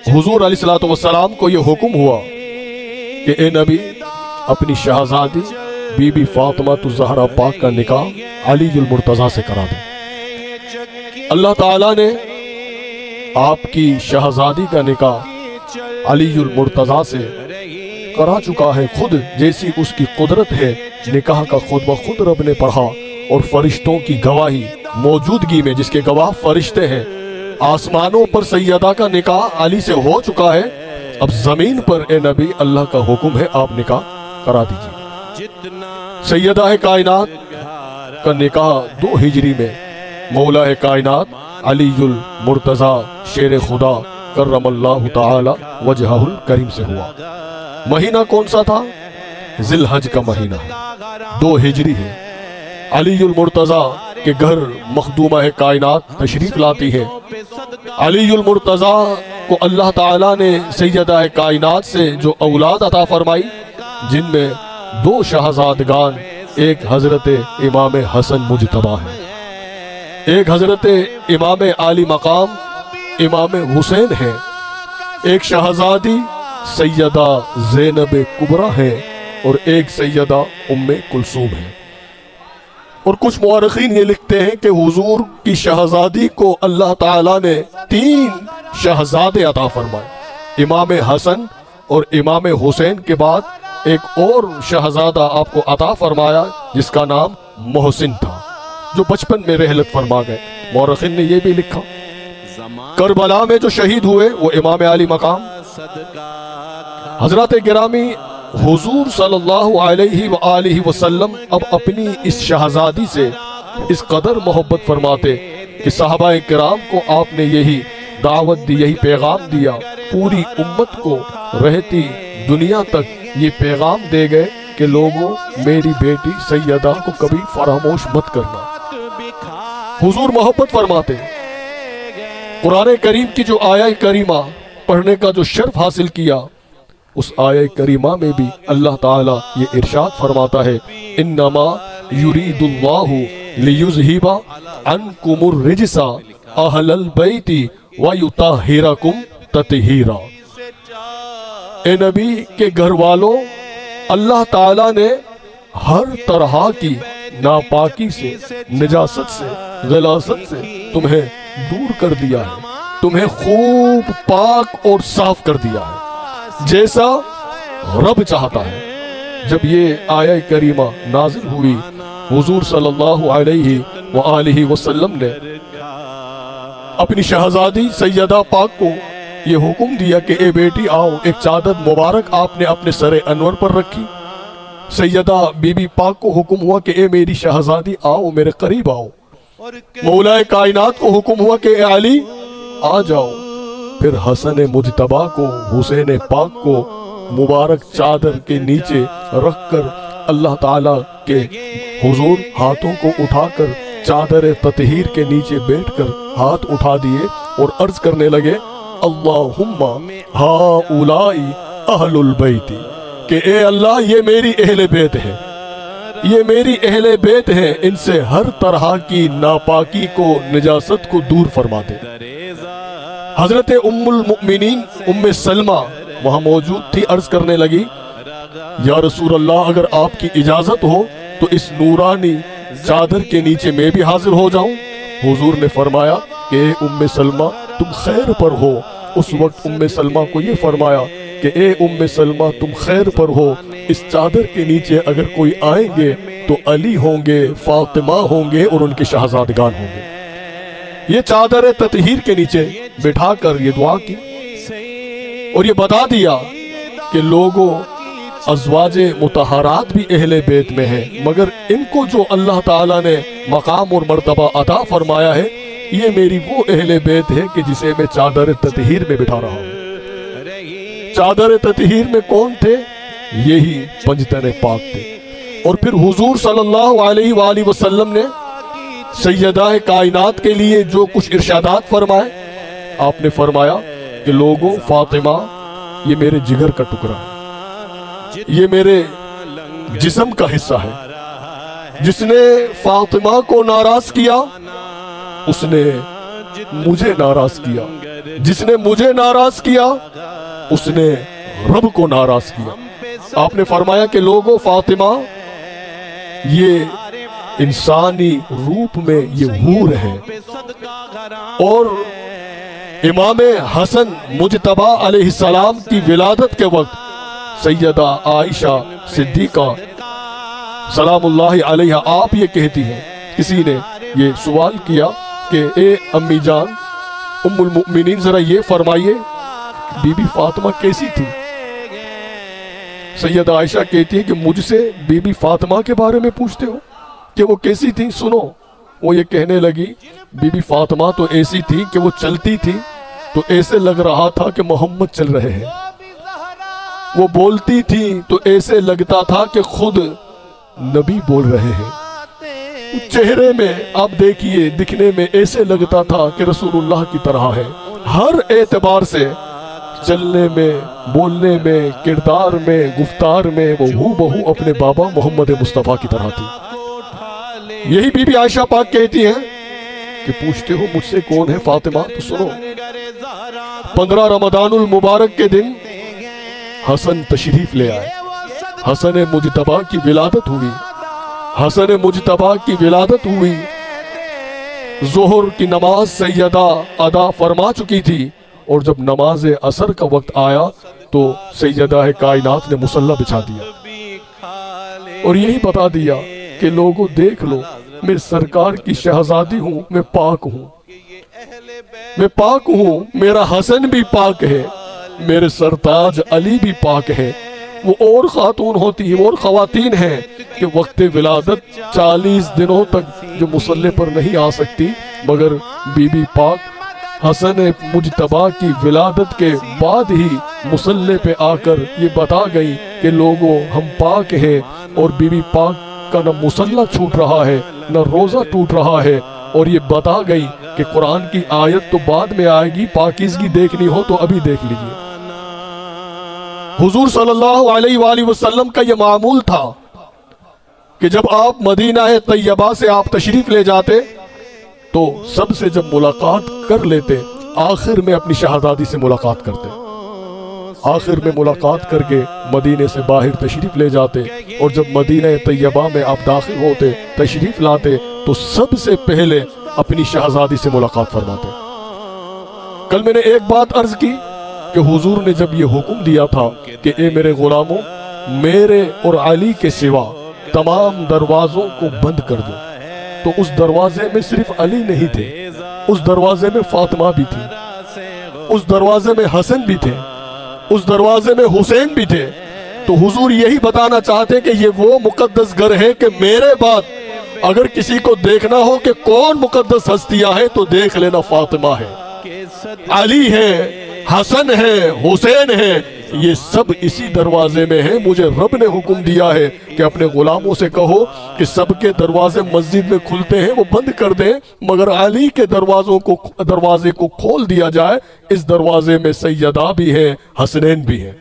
حضور علیہ السلام کو یہ حکم ہوا کہ اے نبی اپنی شہزادی بی بی فاطمہ الزہرا پاک کا نکاح علی المرتضیٰ سے کرا دیں۔ اللہ تعالیٰ نے آپ کی شہزادی کا نکاح علی المرتضیٰ سے کرا چکا ہے، خود جیسی اس کی قدرت ہے۔ نکاح کا خود بخود رب نے پڑھا اور فرشتوں کی گواہی موجودگی میں، جس کے گواہ فرشتے ہیں۔ آسمانوں پر سیدہ کا نکاح علی سے ہو چکا ہے، اب زمین پر اے نبی اللہ کا حکم ہے آپ نکاح کرا دیجئے۔ سیدہ کائنات کا نکاح 2 ہجری میں مولا کائنات علی المرتضیٰ شیر خدا کرم اللہ تعالی وجہہ الکریم سے ہوا۔ مہینہ کون سا تھا؟ ذی الحج کا مہینہ ہے، 2 ہجری ہے۔ علی المرتضیٰ کے گھر مخدومہ کائنات تشریف لاتی ہے۔ علی المرتضیٰ کو اللہ تعالیٰ نے سیدہ کائنات سے جو اولاد عطا فرمائی، جن میں 2 شہزادگان، ایک حضرت امام حسن مجتبیٰ ہے، ایک حضرت امام عالی مقام امام حسین ہے، ایک شہزادی سیدہ زینب کبریٰ ہے اور ایک سیدہ ام کلثوم ہے۔ اور کچھ مورخین یہ لکھتے ہیں کہ حضور کی شہزادی کو اللہ تعالیٰ نے 3 شہزادے عطا فرمائے۔ امام حسن اور امام حسین کے بعد ایک اور شہزادہ آپ کو عطا فرمایا جس کا نام محسن تھا، جو بچپن میں رحلت فرما گئے۔ مورخین نے یہ بھی لکھا کربلا میں جو شہید ہوئے وہ امام علی مقام۔ حضرات گرامی، حضور صلی اللہ علیہ وآلہ وسلم اب اپنی اس شہزادی سے اس قدر محبت فرماتے کہ صحابہ کرام کو آپ نے یہی دعوت دی، یہی پیغام دیا، پوری امت کو رہتی دنیا تک یہ پیغام دے گئے کہ لوگوں میری بیٹی سیدہ کو کبھی فراموش مت کرنا۔ حضور محبت فرماتے، قرآن کریم کی جو آیہ کریمہ پڑھنے کا جو شرف حاصل کیا، اس آیہ کریمہ میں بھی اللہ تعالیٰ یہ ارشاد فرماتا ہے انما یرید اللہ لیذہب عنکم الرجس اہل البیت ویطہرکم تطہیرا۔ اے نبی کے گھر والوں، اللہ تعالیٰ نے ہر طرح کی ناپاکی سے، نجاست سے، غلاظت سے تمہیں دور کر دیا ہے، تمہیں خوب پاک اور صاف کر دیا ہے جیسا رب چاہتا ہے۔ جب یہ آیہ کریمہ نازل ہوئی، حضور صلی اللہ علیہ وآلہ وسلم نے اپنی شہزادی سیدہ پاک کو یہ حکم دیا کہ اے بیٹی آؤ۔ ایک چادر مبارک آپ نے اپنے سر انور پر رکھی۔ سیدہ بی بی پاک کو حکم ہوا کہ اے میری شہزادی آؤ، میرے قریب آؤ۔ مولا کائنات کو حکم ہوا کہ اے علی آ جاؤ۔ پھر حسن مجتبیٰ کو، حسین پاک کو مبارک چادر کے نیچے رکھ کر اللہ تعالیٰ کے حضور ہاتھوں کو اٹھا کر چادر تطہیر کے نیچے بیٹھ کر ہاتھ اٹھا دیے اور عرض کرنے لگے اللہم ہؤلائی اہل البیت، کہ اے اللہ یہ میری اہل بیت ہے، یہ میری اہل بیت ہے، ان سے ہر طرح کی ناپاکی کو، نجاست کو دور فرما دے۔ حضرت ام المؤمنین ام سلمہ وہاں موجود تھی، عرض کرنے لگی یا رسول اللہ اگر آپ کی اجازت ہو تو اس نورانی چادر کے نیچے میں بھی حاضر ہو جاؤں۔ حضور نے فرمایا کہ اے ام سلمہ تم خیر پر ہو۔ اس وقت ام سلمہ کو یہ فرمایا کہ اے ام سلمہ تم خیر پر ہو، اس چادر کے نیچے اگر کوئی آئیں گے تو علی ہوں گے، فاطمہ ہوں گے اور ان کے شہزادگان ہوں گے۔ یہ چادر تطہیر کے نیچے بٹھا کر یہ دعا کی اور یہ بتا دیا کہ لوگوں ازواج مطہرات بھی اہل بیت میں ہیں، مگر ان کو جو اللہ تعالیٰ نے مقام اور مرتبہ عطا فرمایا ہے، یہ میری وہ اہل بیت ہے کہ جسے میں چادر تطہیر میں بٹھا رہا ہوں۔ چادر تطہیر میں کون تھے؟ یہی پنجتن پاک تھے۔ اور پھر حضور صلی اللہ علیہ وآلہ وسلم نے سیدہ کائنات کے لیے جو کچھ ارشادات فرمائے، آپ نے فرمایا کہ لوگوں فاطمہ یہ میرے جگر کا ٹکڑا ہے، یہ میرے جسم کا حصہ ہے۔ جس نے فاطمہ کو ناراض کیا اس نے مجھے ناراض کیا، جس نے مجھے ناراض کیا اس نے رب کو ناراض کیا۔ آپ نے فرمایا کہ لوگوں، فاطمہ یہ انسانی روپ میں یہ حور ہے، اور امام حسن مجتبی علیہ السلام کی ولادت کے وقت سیدہ عائشہ صدیقہ سلام اللہ علیہ آپ یہ کہتی ہیں، کسی نے یہ سوال کیا کہ اے امی جان ام المؤمنین ذرا یہ فرمائیے بی بی فاطمہ کیسی تھی؟ سیدہ عائشہ کہتی ہے کہ مجھ سے بی بی فاطمہ کے بارے میں پوچھتے ہو کہ وہ کیسی تھی؟ سنو، وہ یہ کہنے لگی بی بی فاطمہ تو ایسی تھی کہ وہ چلتی تھی تو ایسے لگ رہا تھا کہ محمد چل رہے ہیں، وہ بولتی تھی تو ایسے لگتا تھا کہ خود نبی بول رہے ہیں، چہرے میں آپ دیکھیے دکھنے میں ایسے لگتا تھا کہ رسول اللہ کی طرح ہے، ہر اعتبار سے چلنے میں، بولنے میں، کردار میں، گفتار میں وہ ہو بہو اپنے بابا محمد مصطفیٰ کی طرح تھی۔ یہی بی بی عائشہ پاک کہتی ہیں کہ پوچھتے ہو مجھ سے کون ہے فاطمہ؟ تو سنو، 15 رمضان المبارک کے دن حسن تشریف لے آئے، حسن مجتبی کی ولادت ہوئی، حسن مجتبی کی ولادت ہوئی، ظہر کی نماز سیدہ ادا فرما چکی تھی، اور جب نماز عصر کا وقت آیا تو سیدہ کائنات نے مصلی بچھا دیا اور یہی بتا دیا کہ لوگوں دیکھ لو، میں سرکار کی شہزادی ہوں، میں پاک ہوں، میں پاک ہوں، میرا حسن بھی پاک ہے، میرے سرتاج علی بھی پاک ہے۔ وہ اور خاتون ہوتی ہیں، اور خواتین ہیں کہ وقت ولادت 40 دنوں تک جو مصلی پر نہیں آ سکتی، مگر بی بی پاک حسن مجتبی کی ولادت کے بعد ہی مصلی پہ آ کر یہ بتا گئی کہ لوگوں ہم پاک ہیں، اور بی بی پاک کا نہ مصلی چھوٹ رہا ہے نہ روزہ ٹوٹ رہا ہے، اور یہ بتا گئی کہ قرآن کی آیت تو بعد میں آئے گی، پاکیزگی دیکھنی ہو تو ابھی دیکھ لیجئے۔ حضور صلی اللہ علیہ وآلہ وسلم کا یہ معمول تھا کہ جب آپ مدینہ طیبہ سے آپ تشریف لے جاتے تو سب سے جب ملاقات کر لیتے، آخر میں اپنی شہزادی سے ملاقات کرتے، آخر میں ملاقات کر کے مدینے سے باہر تشریف لے جاتے، اور جب مدینہ طیبہ میں آپ داخل ہوتے، تشریف لاتے تو سب سے پہلے اپنی شہزادی سے ملاقات فرماتے۔ کل میں نے ایک بات عرض کی کہ حضور نے جب یہ حکم دیا تھا کہ اے میرے غلاموں، میرے اور علی کے سوا تمام دروازوں کو بند کر دو، تو اس دروازے میں صرف علی نہیں تھے، اس دروازے میں فاطمہ بھی تھی، اس دروازے میں حسن بھی تھے، اس دروازے میں حسین بھی تھے۔ تو حضور یہی بتانا چاہتے کہ یہ وہ مقدس گھر ہے کہ میرے بعد اگر کسی کو دیکھنا ہو کہ کون مقدس ہستیاں ہیں تو دیکھ لینا فاطمہ ہے، علی ہے، حسن ہے، حسین ہے، یہ سب اسی دروازے میں ہیں۔ مجھے رب نے حکم دیا ہے کہ اپنے غلاموں سے کہو کہ سب کے دروازے مسجد میں کھلتے ہیں وہ بند کر دیں، مگر علی کے دروازے کو کھول دیا جائے، اس دروازے میں سیدہ بھی ہیں، حسنین بھی ہیں۔